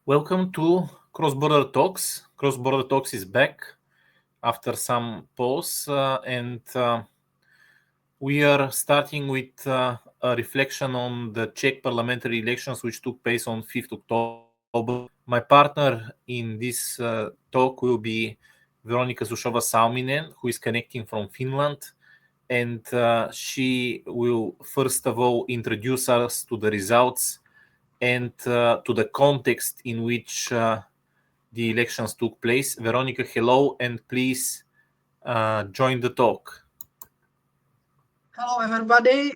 Welcome to Cross Border Talks. Cross Border Talks is back after some pause, and we are starting with a reflection on the Czech parliamentary elections, which took place on 5th October. My partner in this talk will be Veronika Zušova-Salminen, who is connecting from Finland, and she will first of all introduce us to the results and to the context in which the elections took place. Veronika, hello, and please join the talk. Hello, everybody.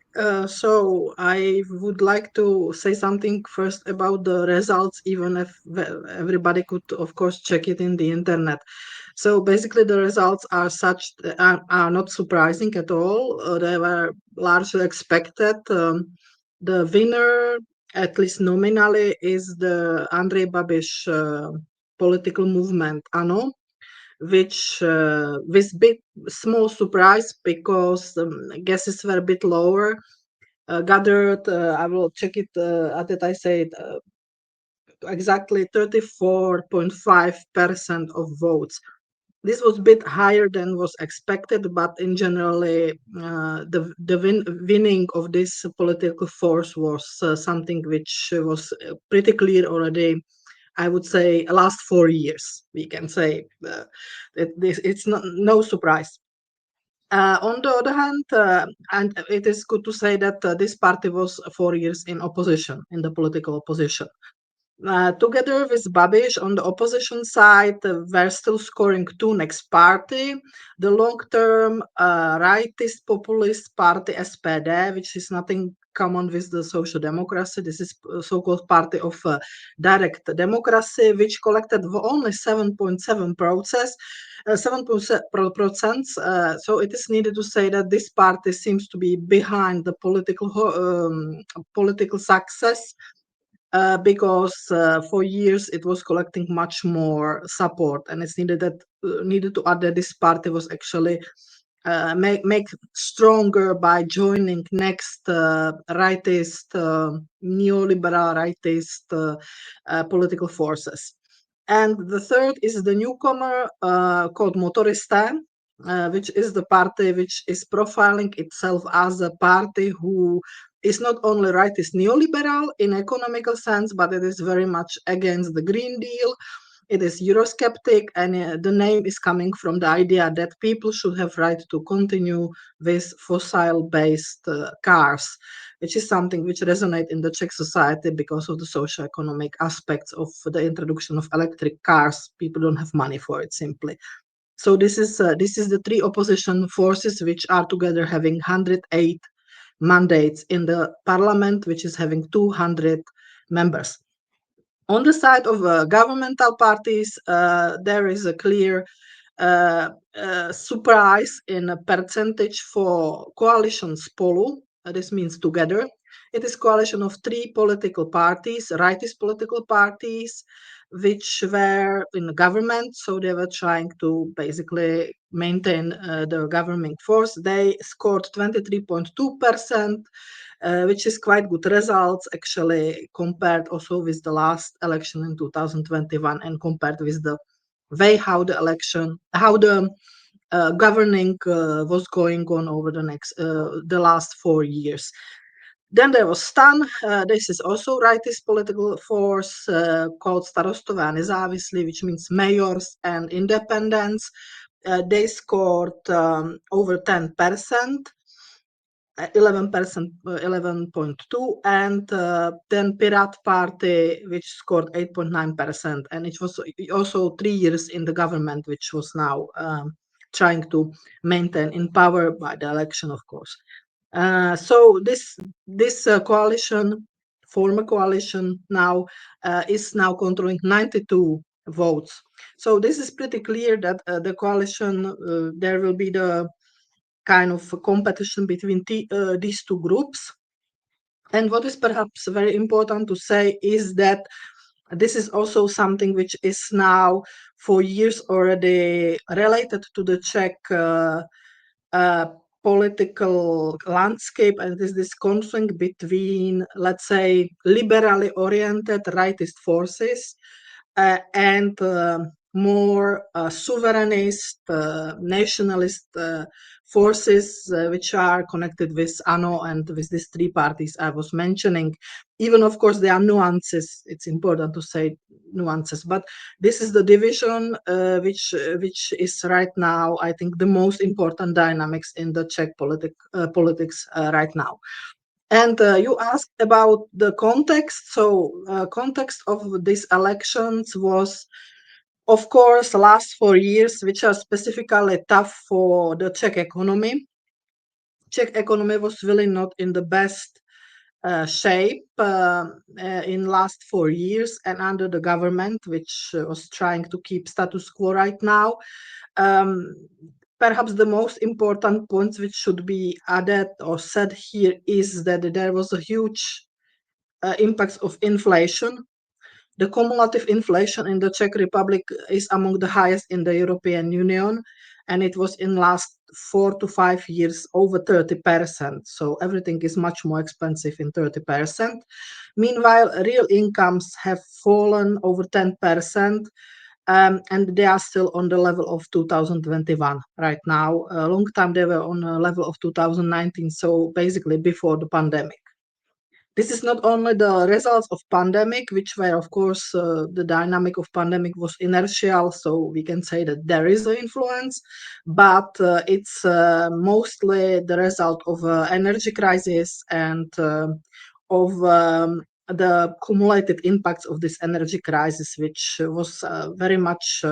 So I would like to say something first about the results, even if everybody could, of course, check it in the internet. So basically, the results are such are not surprising at all. They were largely expected. The winner, at least nominally, is the Andrej Babiš political movement, ANO, which with bit small surprise because guesses were a bit lower. Gathered, I will check it at it. I said exactly 34.5% of votes. This was a bit higher than was expected, but in generally, the winning of this political force was something which was pretty clear already. I would say last 4 years. We can say it's no surprise. On the other hand, and it is good to say that this party was 4 years in opposition, in the political opposition. Together with Babiš on the opposition side, we're still scoring two next party. The long-term rightist populist party SPD, which is nothing common with the social democracy. This is so-called party of direct democracy, which collected only 7.7%. So it is needed to say that this party seems to be behind the political success. Because for years it was collecting much more support, and it's needed to add that this party was actually make stronger by joining next rightist, neoliberal rightist political forces. And the third is the newcomer called Motorista, which is the party which is profiling itself as a party who is not only rightist neoliberal in economical sense, but it is very much against the Green Deal. It is Eurosceptic, and the name is coming from the idea that people should have right to continue with fossil-based cars, which is something which resonates in the Czech society because of the socioeconomic aspects of the introduction of electric cars. People don't have money for it simply. So this is the three opposition forces which are together having 108 mandates in the parliament, which is having 200 members. On the side of governmental parties, there is a clear surprise in a percentage for coalition Spolu. This means together. It is coalition of three political parties, rightist political parties, which were in the government. So they were trying to basically maintain the governing force. They scored 23.2%. Which is quite good results actually compared also with the last election in 2021 and compared with the way how the governing was going on over the last 4 years. Then there was STAN. This is also rightist political force called Starostové a nezávislí, which means mayors and independents. They scored over 10%. 11%, 11.2, and then Pirat Party, which scored 8.9%, and it was also 3 years in the government, which was now trying to maintain in power by the election, of course. So this coalition, former coalition, now is now controlling 92 votes. So this is pretty clear that the coalition there will be the kind of competition between these two groups. And what is perhaps very important to say is that this is also something which is now for years already related to the Czech political landscape, and it is this conflict between, let's say, liberally oriented rightist forces and more sovereignist, nationalist forces, which are connected with ANO and with these three parties I was mentioning. Even, of course, there are nuances. It's important to say nuances, but this is the division which is right now, I think, the most important dynamics in the Czech politics right now. And you asked about the context. So context of these elections was, of course, the last 4 years, which are specifically tough for the Czech economy. Czech economy was really not in the best shape in last 4 years, and under the government, which was trying to keep status quo right now. Perhaps the most important points which should be added or said here is that there was a huge impact of inflation. The cumulative inflation in the Czech Republic is among the highest in the European Union, and it was in last 4 to 5 years over 30%. So everything is much more expensive in 30%. Meanwhile, real incomes have fallen over 10%. And they are still on the level of 2021 right now. A long time they were on a level of 2019, so basically before the pandemic. This is not only the results of pandemic, which were, of course, the dynamic of pandemic was inertial, so we can say that there is an influence, but it's mostly the result of energy crisis and of the cumulative impacts of this energy crisis, which was very much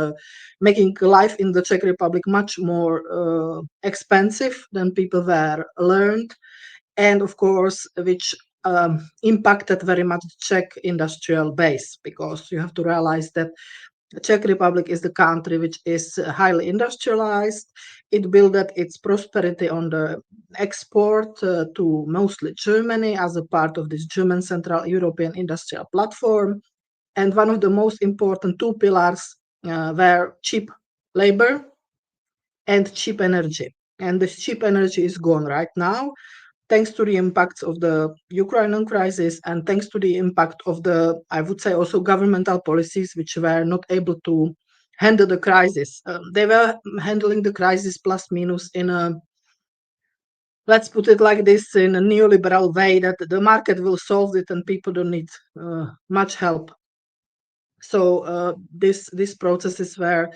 making life in the Czech Republic much more expensive than people were learned, and of course, which impacted very much the Czech industrial base, because you have to realize that the Czech Republic is the country which is highly industrialized. It built its prosperity on the export to mostly Germany as a part of this German Central European Industrial Platform. And one of the most important two pillars were cheap labor and cheap energy. And this cheap energy is gone right now, thanks to the impacts of the Ukrainian crisis and thanks to the impact of the, I would say, also governmental policies which were not able to handle the crisis. They were handling the crisis plus minus in a, let's put it like this, in a neoliberal way, that the market will solve it and people don't need much help. So these processes were,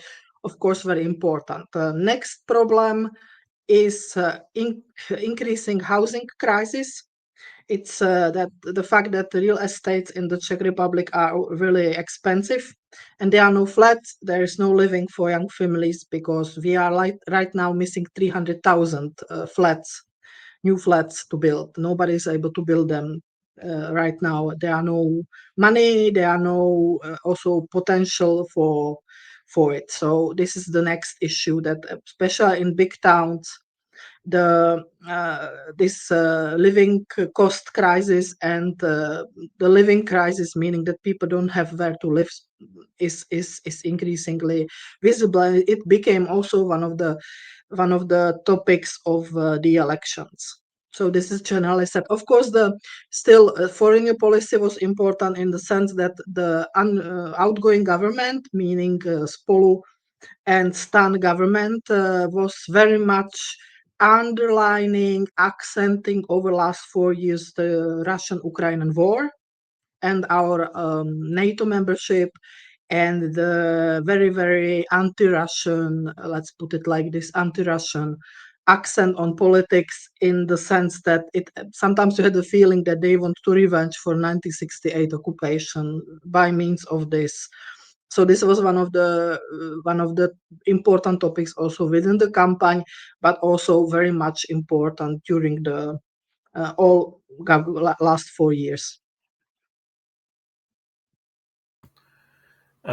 of course, very important. Next problem is increasing housing crisis. It's that the fact that the real estates in the Czech Republic are really expensive, and there are no flats. There is no living for young families, because we are right now missing 300,000 flats, new flats to build. Nobody is able to build them right now. There are no money. There are no also potential for it. So this is the next issue, that especially in big towns, the this living cost crisis and the living crisis, meaning that people don't have where to live, is increasingly visible. And it became also one of the topics of the elections. So this is generally said. Of course, the still foreign policy was important in the sense that the outgoing government, meaning Spolu and Stan government, was very much underlining, accenting over last 4 years the Russian-Ukrainian war and our NATO membership, and the very, very anti-Russian, let's put it like this, anti-Russian accent on politics, in the sense that it sometimes you had the feeling that they want to revenge for 1968 occupation by means of this. So this was one of the important topics also within the campaign, but also very much important during the all last 4 years.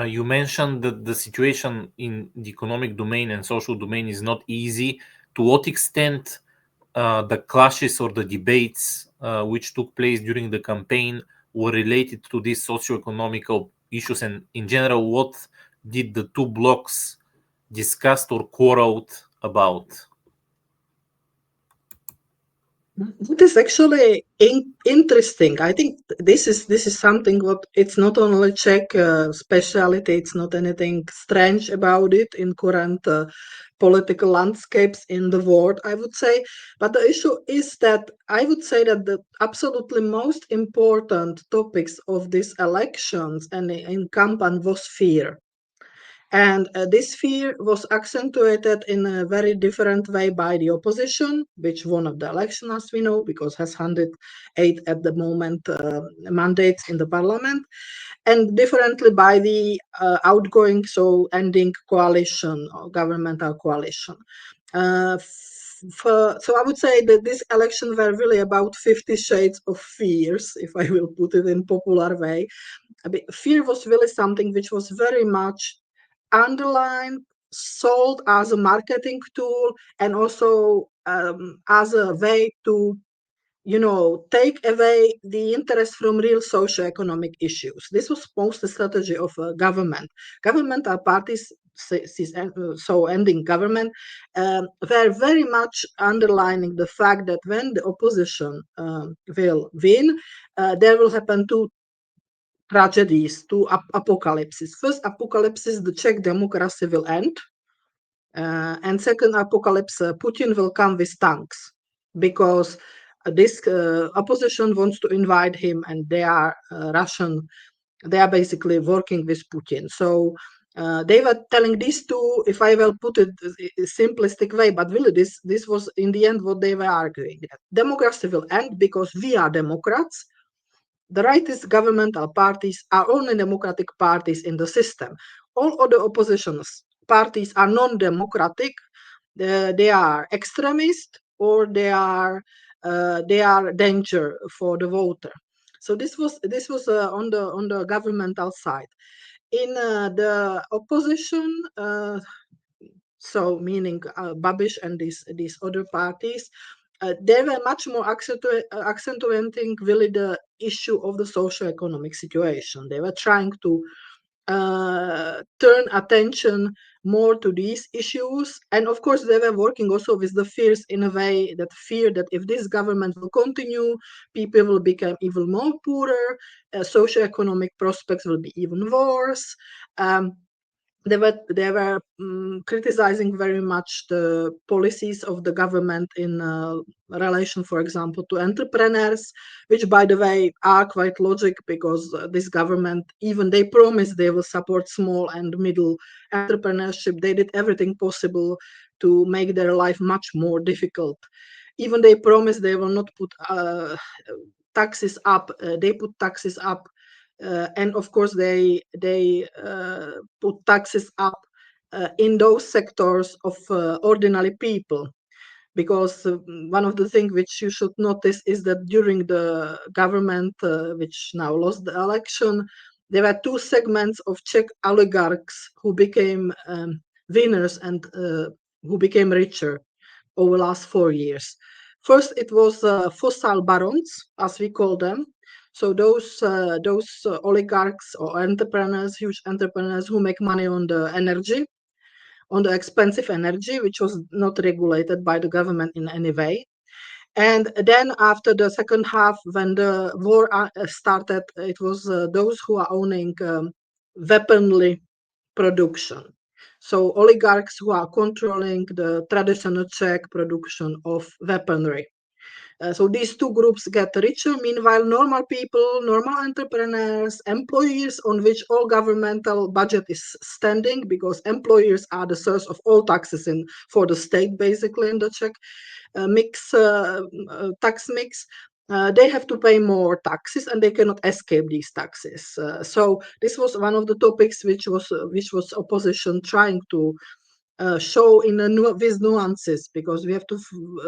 You mentioned that the situation in the economic domain and social domain is not easy. To what extent the clashes or the debates which took place during the campaign were related to these socioeconomical issues, and in general, what did the two blocs discussed or quarreled about? It is actually interesting. I think this is something what it's not only Czech speciality. It's not anything strange about it in current political landscapes in the world, I would say. But the issue is that I would say that the absolutely most important topics of these elections and in campaign was fear. And this fear was accentuated in a very different way by the opposition, which won of the election, as we know, because has 108 at the moment mandates in the parliament, and differently by the outgoing, so ending coalition or governmental coalition. So I would say that this election were really about 50 shades of fears, if I will put it in popular way. Fear was really something which was very much underlined, sold as a marketing tool, and also as a way to, take away the interest from real socioeconomic issues. This was most the strategy of government. Governmental parties, so ending government, were very much underlining the fact that when the opposition will win, there will happen two tragedies, two apocalypses. First apocalypse, the Czech democracy will end. And second apocalypse, Putin will come with tanks, because this opposition wants to invite him, and they are Russian. They are basically working with Putin. So they were telling these two, if I will put it simplistic way, but really this was in the end what they were arguing. Democracy will end because we are Democrats. The rightist governmental parties are only democratic parties in the system. All other opposition parties are non-democratic. They are extremist, or they are danger for the voter. So this was on the governmental side. In the opposition, so meaning Babiš and these other parties, they were much more accentuating really the issue of the socioeconomic situation. They were trying to turn attention more to these issues, and of course they were working also with the fears, in a way that fear that if this government will continue, people will become even more poorer, socioeconomic prospects will be even worse. They were criticizing very much the policies of the government in relation, for example, to entrepreneurs, which, by the way, are quite logic, because this government, even they promised they will support small and middle entrepreneurship. They did everything possible to make their life much more difficult. Even they promised they will not put taxes up. They put taxes up, and of course they put taxes up in those sectors of ordinary people, because one of the things which you should notice is that during the government which now lost the election, there were two segments of Czech oligarchs who became winners and who became richer over the last 4 years. First, it was fossil barons, as we call them. So those oligarchs or entrepreneurs, huge entrepreneurs who make money on the energy, on the expensive energy, which was not regulated by the government in any way. And then after the second half, when the war started, it was those who are owning weaponry production. So oligarchs who are controlling the traditional Czech production of weaponry. So these two groups get richer. Meanwhile, normal people, normal entrepreneurs, employees on which all governmental budget is standing, because employers are the source of all taxes for the state, basically, in the Czech tax mix. They have to pay more taxes, and they cannot escape these taxes. So this was one of the topics which was opposition trying to show with nuances, because we have to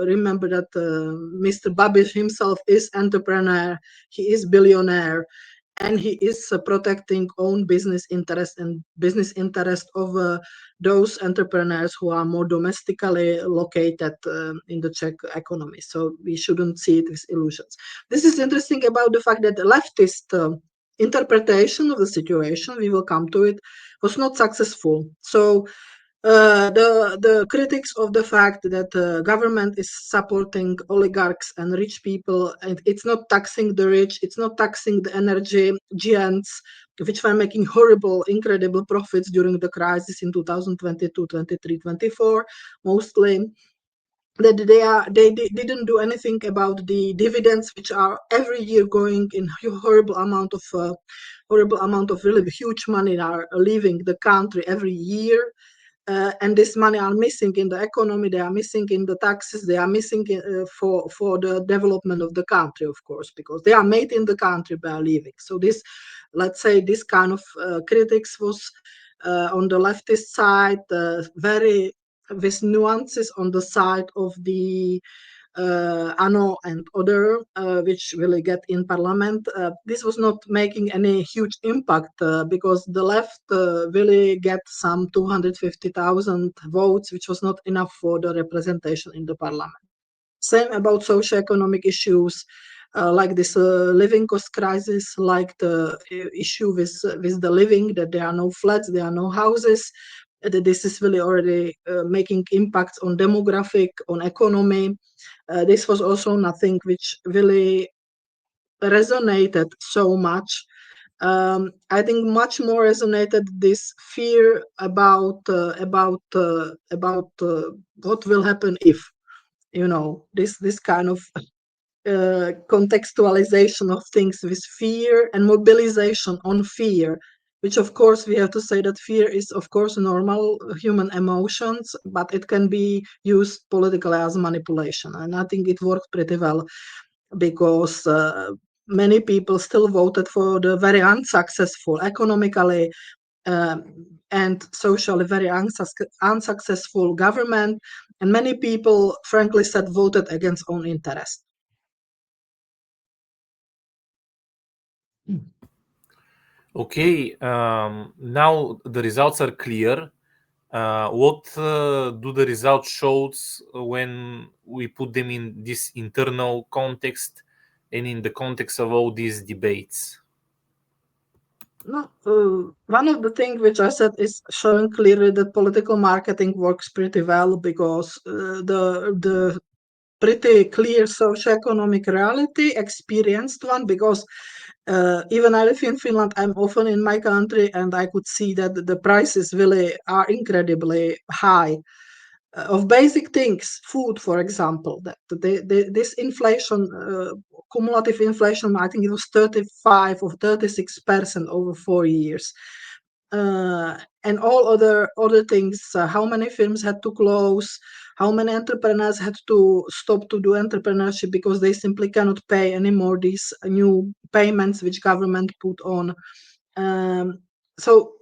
remember that Mr. Babiš himself is entrepreneur, he is billionaire, and he is protecting own business interest and business interest of those entrepreneurs who are more domestically located in the Czech economy. So we shouldn't see it with illusions. This is interesting about the fact that the leftist interpretation of the situation, we will come to it, was not successful. So The critics of the fact that government is supporting oligarchs and rich people, and it's not taxing the rich, it's not taxing the energy giants, which were making horrible, incredible profits during the crisis in 2022, 23, 24, mostly. That they didn't do anything about the dividends, which are every year going in horrible amount of really huge money are leaving the country every year. And this money are missing in the economy, they are missing in the taxes, they are missing for the development of the country, of course, because they are made in the country by leaving. So this, let's say, this kind of critics was on the leftist side, very with nuances on the side of the ANO and other, which really get in parliament. This was not making any huge impact because the left really get some 250,000 votes, which was not enough for the representation in the parliament. Same about socioeconomic issues, like this living cost crisis, like the issue with the living, that there are no flats, there are no houses. That this is really already making impacts on demographic, on economy. This was also nothing which really resonated so much. I think much more resonated this fear about what will happen if, this kind of contextualization of things with fear and mobilization on fear, which of course we have to say that fear is of course normal human emotions, but it can be used politically as manipulation. And I think it worked pretty well because many people still voted for the very unsuccessful, economically and socially very unsuccessful government. And many people, frankly said, voted against own interest. Okay, now the results are clear. What do the results shows when we put them in this internal context and in the context of all these debates? No, one of the things which I said is showing clearly that political marketing works pretty well because the pretty clear socioeconomic reality experienced one, because even I live in Finland, I'm often in my country, and I could see that the prices really are incredibly high of basic things, food, for example. That this inflation, cumulative inflation, I think it was 35 or 36% over 4 years. And all other things, how many firms had to close, how many entrepreneurs had to stop to do entrepreneurship because they simply cannot pay anymore these new payments which government put on. So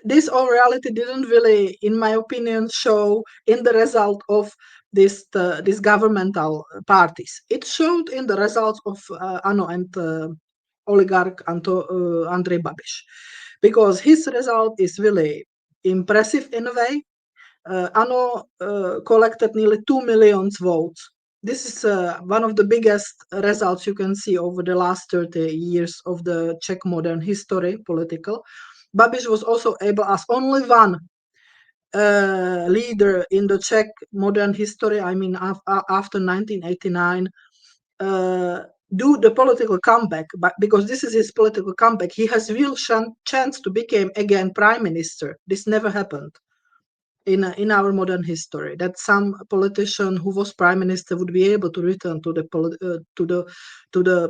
this all reality didn't really, in my opinion, show in the result of these governmental parties. It showed in the results of ANO and oligarch Andrej Babiš, because his result is really impressive in a way. ANO collected nearly 2 million votes. This is one of the biggest results you can see over the last 30 years of the Czech modern history, political. Babiš was also able, as only one leader in the Czech modern history, I mean after 1989, do the political comeback, but because this is his political comeback, he has real chance to become again prime minister. This never happened in our modern history, that some politician who was prime minister would be able to return to the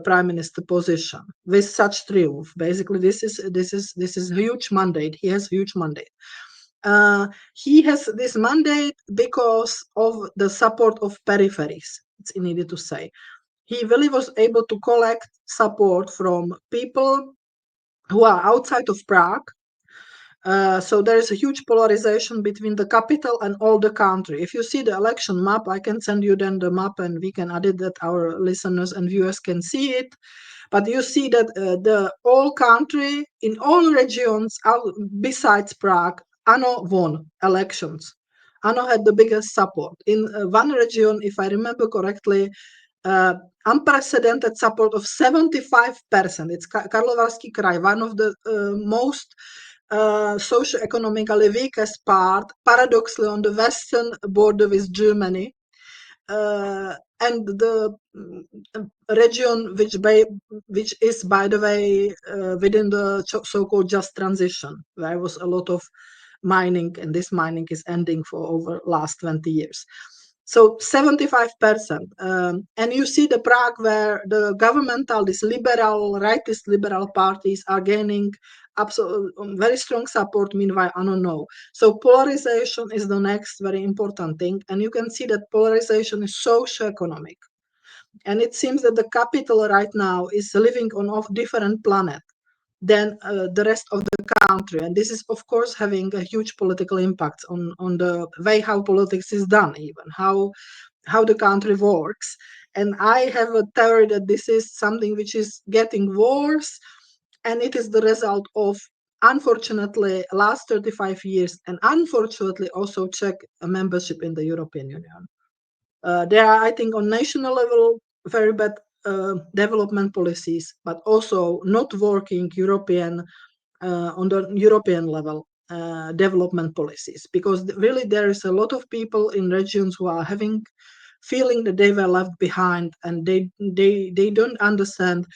prime minister position with such triumph. Basically, this is a huge mandate. He has huge mandate. He has this mandate because of the support of peripheries. It's needed to say. He really was able to collect support from people who are outside of Prague. So there is a huge polarization between the capital and all the country. If you see the election map, I can send you then the map and we can add it that our listeners and viewers can see it. But you see that the whole country, in all regions besides Prague, ANO won elections. ANO had the biggest support. In one region, if I remember correctly, unprecedented support of 75%. It's Karlovarský kraj, one of the most socioeconomically weakest part, paradoxically on the western border with Germany, and the region which is, by the way, within the so-called just transition. There was a lot of mining, and this mining is ending for over last 20 years. So 75%. And you see the Prague where the governmental, these liberal, rightist liberal parties are gaining very strong support. Meanwhile, I don't know. So polarization is the next very important thing. And you can see that polarization is socioeconomic. And it seems that the capital right now is living on a different planet than the rest of the country. And this is, of course, having a huge political impact on the way how politics is done, even how the country works. And I have a theory that this is something which is getting worse, and it is the result of, unfortunately, last 35 years, and unfortunately also Czech membership in the European Union. There are, I think, on national level, very bad development policies, but also not working European on the European level development policies, because really there is a lot of people in regions who are feeling that they were left behind, and they don't understand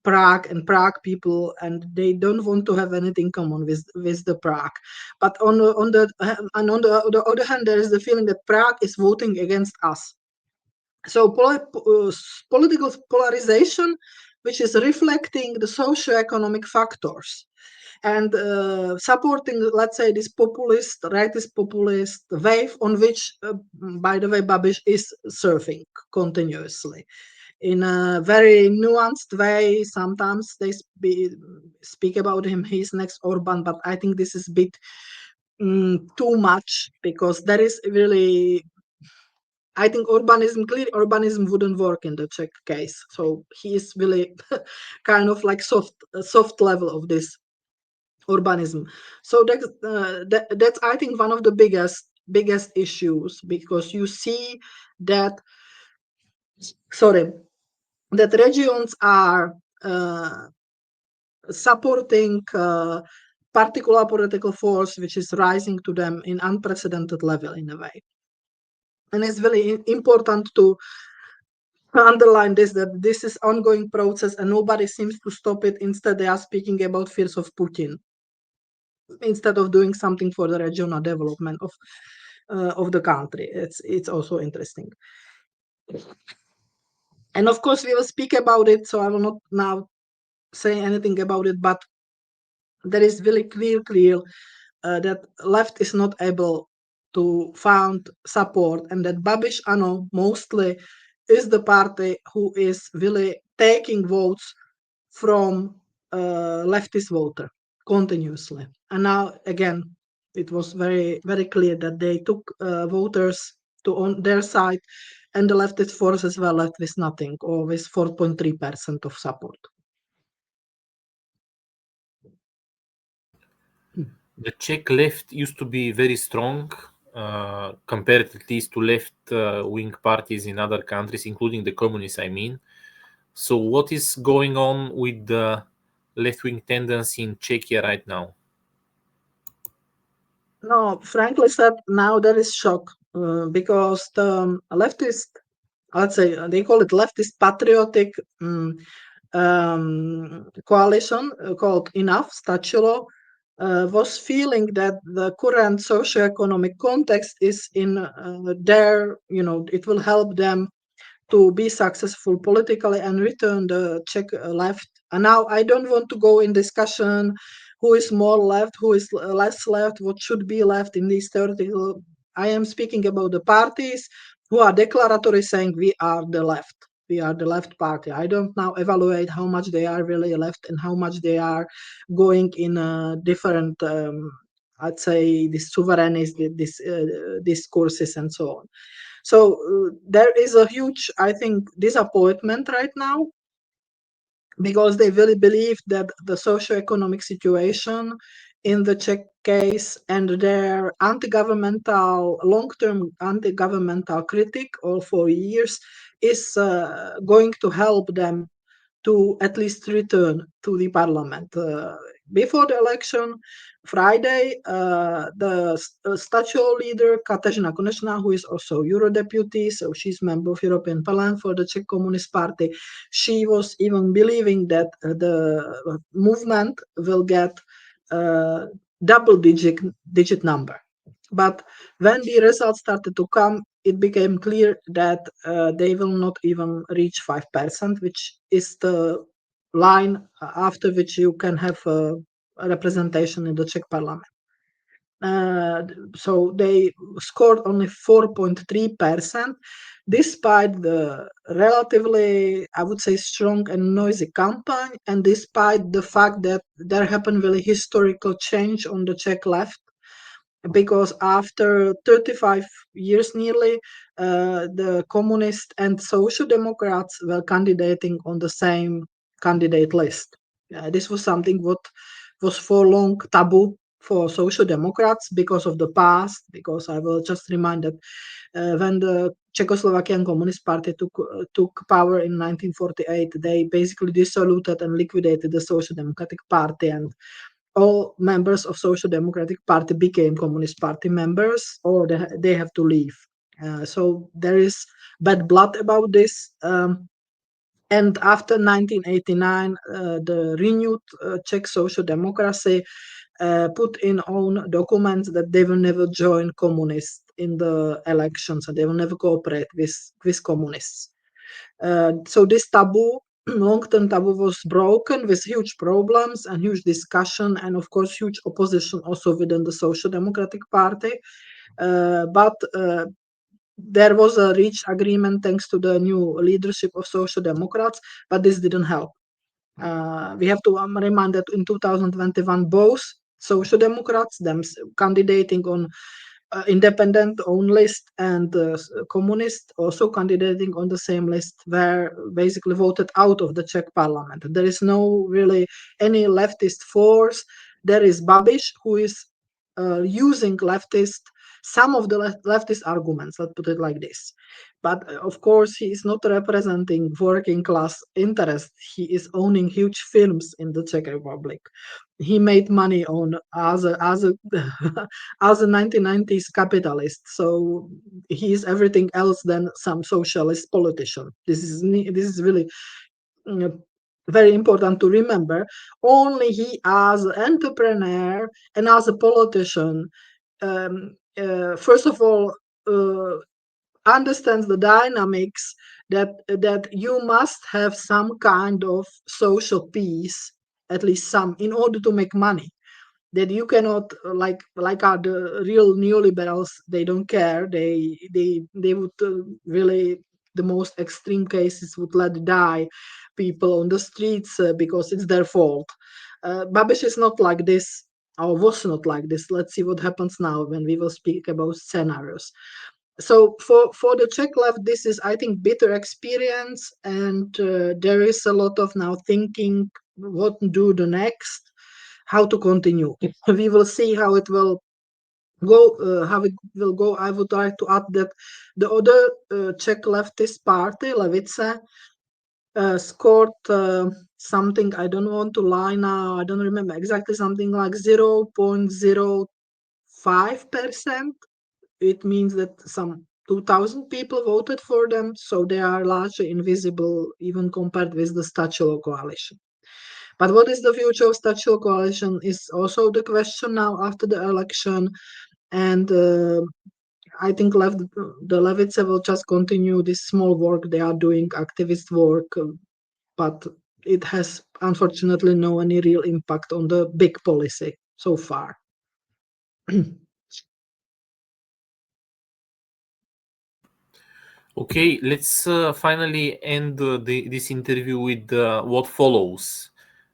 Prague and Prague people, and they don't want to have anything common with the Prague. But on the other hand, there is the feeling that Prague is voting against us. So political polarization, which is reflecting the socioeconomic factors and supporting, let's say, this populist, rightist populist wave on which, by the way, Babiš is surfing continuously in a very nuanced way. Sometimes they speak about him, he's next Orban, but I think this is a bit too much, because there is really, I think urbanism wouldn't work in the Czech case. So he is really kind of like soft level of this urbanism. So that's I think one of the biggest issues, because you see that regions are supporting particular political force which is rising to them in unprecedented level in a way. And it's very important to underline this, that this is ongoing process and nobody seems to stop it. Instead, they are speaking about fears of Putin instead of doing something for the regional development of the country. It's also interesting. And of course, we will speak about it, so I will not now say anything about it, but there is really clear that left is not able to find support, and that Babiš, Ano, mostly is the party who is really taking votes from leftist voter continuously. And now again, it was very, very clear that they took voters on their side, and the leftist forces were left with nothing, or with 4.3% of support. The Czech left used to be very strong, compared at least to left-wing parties in other countries, including the communists, I mean. So what is going on with the left-wing tendency in Czechia right now? No, frankly said, now there is shock, because the leftist, let's say, they call it leftist patriotic coalition called Enough, Stačilo, was feeling that the current socioeconomic context is in their, it will help them to be successful politically and return the Czech left. And now I don't want to go in discussion who is more left, who is less left, what should be left in these theoretical. I am speaking about the parties who are declaratory saying we are the left. We are the left party. I don't now evaluate how much they are really left and how much they are going in different, I'd say, this sovereignist, this discourses and so on. So there is a huge, I think, disappointment right now, because they really believe that the socioeconomic situation in the Czech case and their anti-governmental, long-term anti-governmental critique all for years is going to help them to at least return to the parliament. Before the election, Friday, the statual leader Kateřina Konečná, who is also Eurodeputy, so she's member of European Parliament for the Czech Communist Party, she was even believing that the movement will get double-digit number. But when the results started to come, it became clear that they will not even reach 5%, which is the line after which you can have a representation in the Czech parliament. So they scored only 4.3%, despite the relatively, I would say, strong and noisy campaign, and despite the fact that there happened really historical change on the Czech left, because after 35 years nearly, the communist and social democrats were candidating on the same candidate list. This was something what was for long taboo for social democrats because of the past, because I will just remind that when the Czechoslovakian Communist Party took power in 1948, they basically dissolved and liquidated the Social Democratic Party, and all members of Social Democratic Party became Communist Party members, or they have to leave. So there is bad blood about this. And after 1989, the renewed Czech social democracy put in own documents that they will never join communists in the elections, and they will never cooperate with communists. So this taboo, long-term taboo, was broken with huge problems and huge discussion, and of course huge opposition also within the Social Democratic Party. But there was a reached agreement thanks to the new leadership of Social Democrats, but this didn't help. We have to remind that in 2021, both Social Democrats, them candidating on independent own list, and communists also candidating on the same list, were basically voted out of the Czech parliament. There is no really any leftist force. There is Babiš, who is using some of the leftist arguments, let's put it like this. But of course, he is not representing working class interests. He is owning huge firms in the Czech Republic. He made money on as a as a 1990s capitalist. So he is everything else than some socialist politician. This is really very important to remember. Only he, as an entrepreneur and as a politician, first of all, understands the dynamics that you must have some kind of social peace, at least some, in order to make money. That you cannot, like are the real neoliberals, they don't care. They would really, the most extreme cases, would let die people on the streets because it's their fault. Babiš is not like this, or was not like this. Let's see what happens now when we will speak about scenarios. So for the Czech left, this is, I think, bitter experience, and there is a lot of now thinking what to do the next, how to continue. We will see how it will go. I would like to add that the other Czech leftist party, Levice, scored something, I don't want to lie now, I don't remember exactly, something like 0.05%. It means that some 2,000 people voted for them, so they are largely invisible even compared with the statual coalition. But what is the future of statual coalition is also the question now after the election, and I think the Levice will just continue this small work they are doing, activist work, but it has unfortunately no any real impact on the big policy so far. Okay, let's finally end this interview with what follows.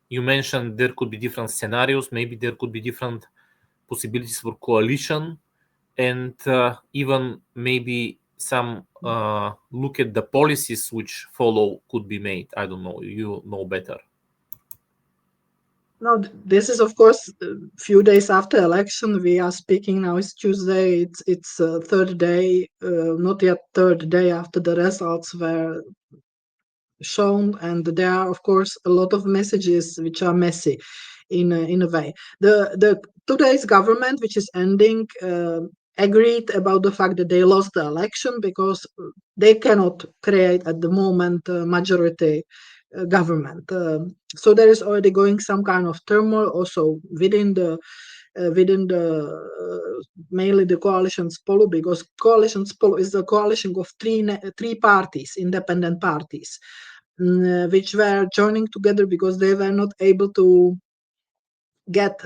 You mentioned there could be different scenarios, maybe there could be different possibilities for coalition, and even maybe some look at the policies which follow could be made. I don't know, you know better. No, this is of course a few days after election. We are speaking now. It's Tuesday. It's third day, not yet third day after the results were shown, and there are, of course, a lot of messages which are messy in a way. The today's government, which is ending, agreed about the fact that they lost the election because they cannot create at the moment a majority government. So there is already going some kind of turmoil also within the mainly the coalition Spolu, because coalition Spolu is the coalition of three parties, independent parties, which were joining together because they were not able to get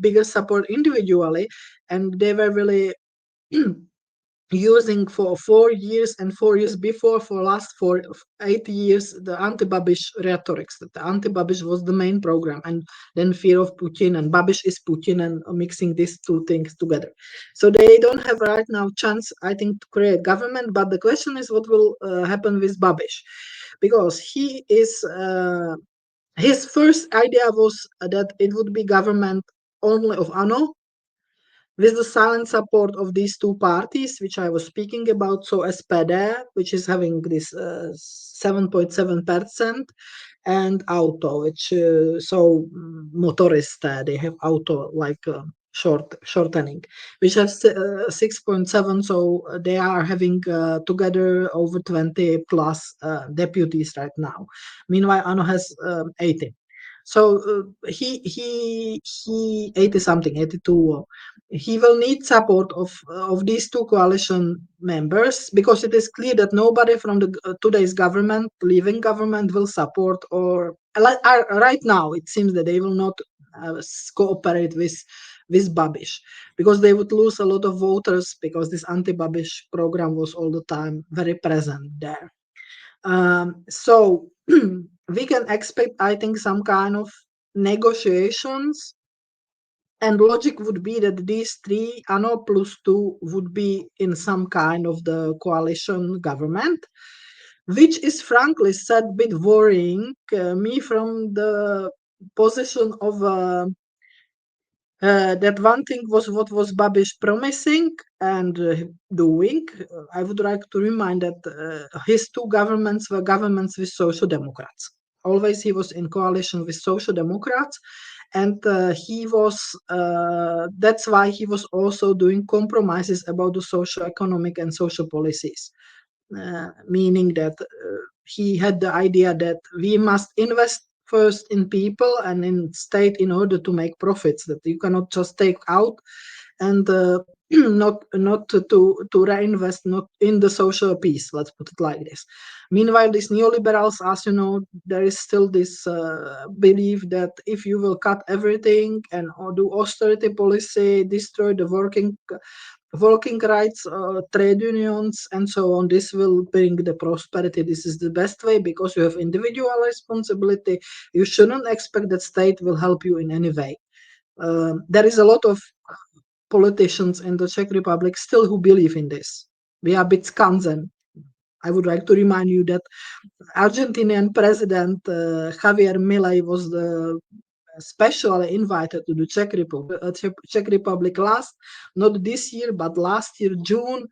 bigger support individually, and they were really using for 4 years and 4 years before, for last 8 years, the anti-Babiš rhetorics. That the anti-Babiš was the main program, and then fear of Putin, and Babiš is Putin, and mixing these two things together. So they don't have right now chance, I think, to create government. But the question is what will happen with Babiš, because he is his first idea was that it would be government only of ANO, with the silent support of these two parties, which I was speaking about. So SPD, which is having this 7.7%, and Auto, which motorist, they have Auto like shortening, which has 6.7. So they are having together over 20 plus deputies right now. Meanwhile, ANO has 18. So he 80 something, 82. He will need support of these two coalition members, because it is clear that nobody from the today's government, leaving government, will support, or right now it seems that they will not cooperate with Babiš, because they would lose a lot of voters, because this anti-Babiš program was all the time very present there. So we can expect, I think, some kind of negotiations, and logic would be that these three, ANO plus two, would be in some kind of the coalition government, which is frankly said a bit worrying me from the position of that one thing was what was Babiš promising and doing. I would like to remind that his two governments were governments with social democrats. Always he was in coalition with social democrats, and he was that's why he was also doing compromises about the socio-economic and social policies, meaning that he had the idea that we must invest first in people and in state in order to make profits, that you cannot just take out and not to reinvest not in the social peace, let's put it like this. Meanwhile, these neoliberals, as you know, there is still this belief that if you will cut everything and do austerity policy, destroy the working rights, trade unions, and so on, this will bring the prosperity. This is the best way, because you have individual responsibility. You shouldn't expect that state will help you in any way. There is a lot of politicians in the Czech Republic still who believe in this. We are a bit skanzen. I would like to remind you that Argentinian President Javier Milei was specially invited to the Czech Republic not this year, but last year, June,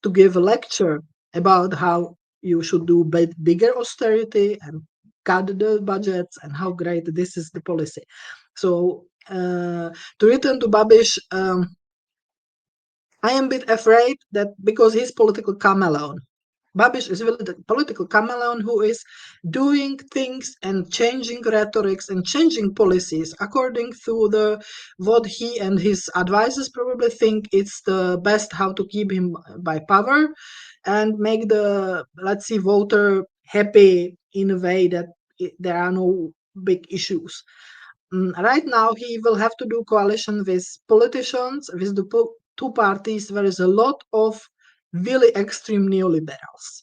to give a lecture about how you should do bigger austerity and cut the budgets, and how great this is the policy. So to return to Babiš, I am a bit afraid that because he's political chameleon, Babiš is really the political chameleon who is doing things and changing rhetorics and changing policies according to what he and his advisors probably think it's the best, how to keep him by power and make the, let's see, voter happy in a way that there are no big issues. Right now, he will have to do coalition with politicians, with the two parties. There is a lot of really extreme neoliberals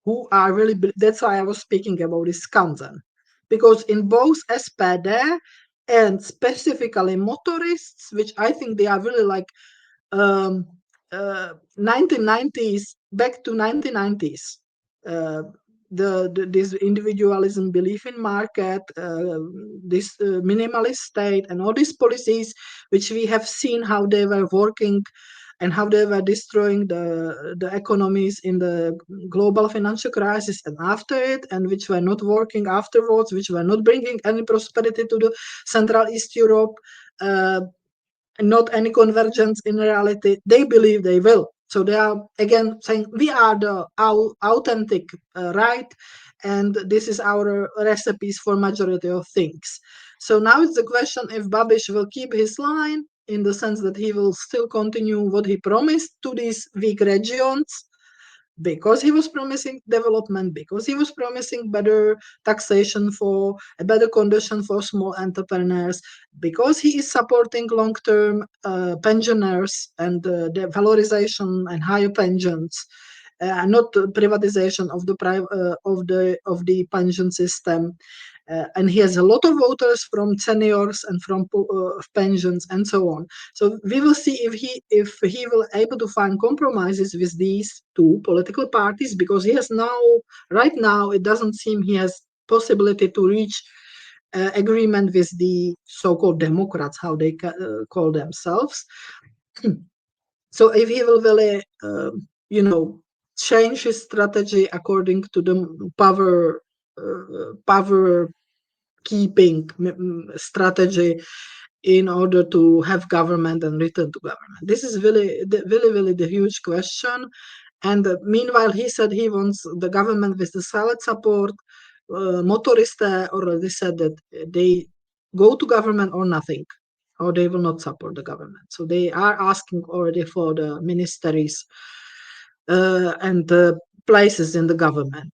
who are really, that's why I was speaking about this Skansen, because in both SPD and specifically motorists, which I think they are really like 1990s, back to 1990s, this individualism, belief in market, this minimalist state, and all these policies which we have seen how they were working and how they were destroying the economies in the global financial crisis and after it, and which were not working afterwards, which were not bringing any prosperity to the Central East Europe, not any convergence in reality. They believe they will. So they are again saying we are the authentic right, and this is our recipes for majority of things. So now it's the question if Babiš will keep his line in the sense that he will still continue what he promised to these weak regions, because he was promising development, because he was promising better taxation for a better condition for small entrepreneurs, because he is supporting long-term pensioners and the valorization and higher pensions, not privatization of the pension system. And he has a lot of voters from seniors and from pensions and so on. So we will see if he will able to find compromises with these two political parties, because he has right now it doesn't seem he has possibility to reach agreement with the so-called Democrats, how they call themselves. So if he will really, change his strategy according to the power keeping strategy in order to have government and return to government. This is really the huge question. And meanwhile, he said he wants the government with the solid support. Motoriste already said that they go to government or nothing, or they will not support the government. So they are asking already for the ministries and places in the government.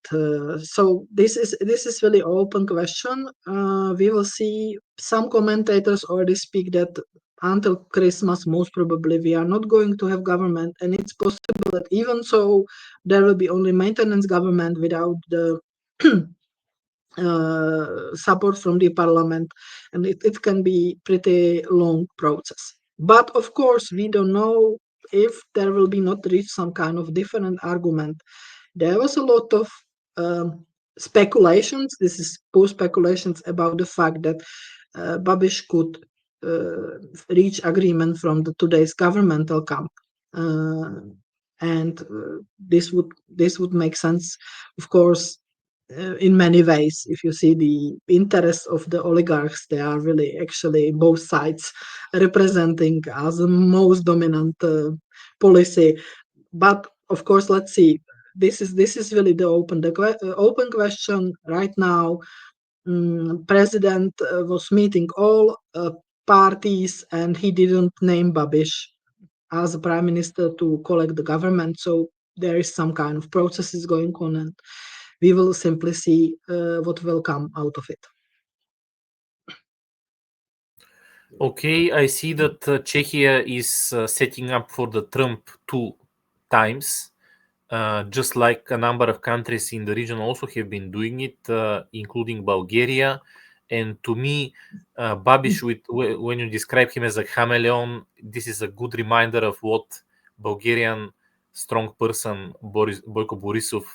So this is really open question. We will see. Some commentators already speak that until Christmas, most probably we are not going to have government, and it's possible that even so, there will be only maintenance government without the support from the parliament, and it can be pretty long process. But of course, we don't know if there will be not reached some kind of different argument. There was a lot of speculations. This is post speculations about the fact that Babiš could reach agreement from today's governmental camp, and this would make sense, of course, in many ways. If you see the interests of the oligarchs, they are really actually both sides representing as the most dominant policy. But of course, let's see. This is really the open question right now. President was meeting all parties, and he didn't name Babiš as a prime minister to collect the government. So there is some kind of processes going on, and we will simply see what will come out of it. Okay, I see that Czechia is setting up for the Trump 2 times, just like a number of countries in the region also have been doing it, including Bulgaria. And to me, Babiš, when you describe him as a chameleon, this is a good reminder of what Bulgarian strong person Boyko Borisov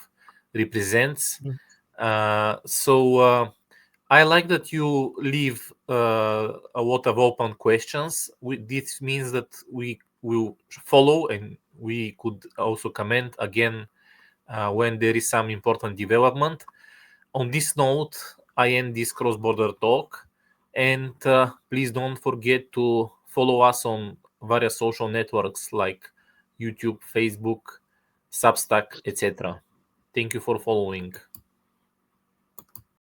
represents. So I like that you leave a lot of open questions. This means that we will follow, and we could also comment again when there is some important development. On this note, I end this cross-border talk, and please don't forget to follow us on various social networks like YouTube, Facebook, Substack, etc. Thank you for following.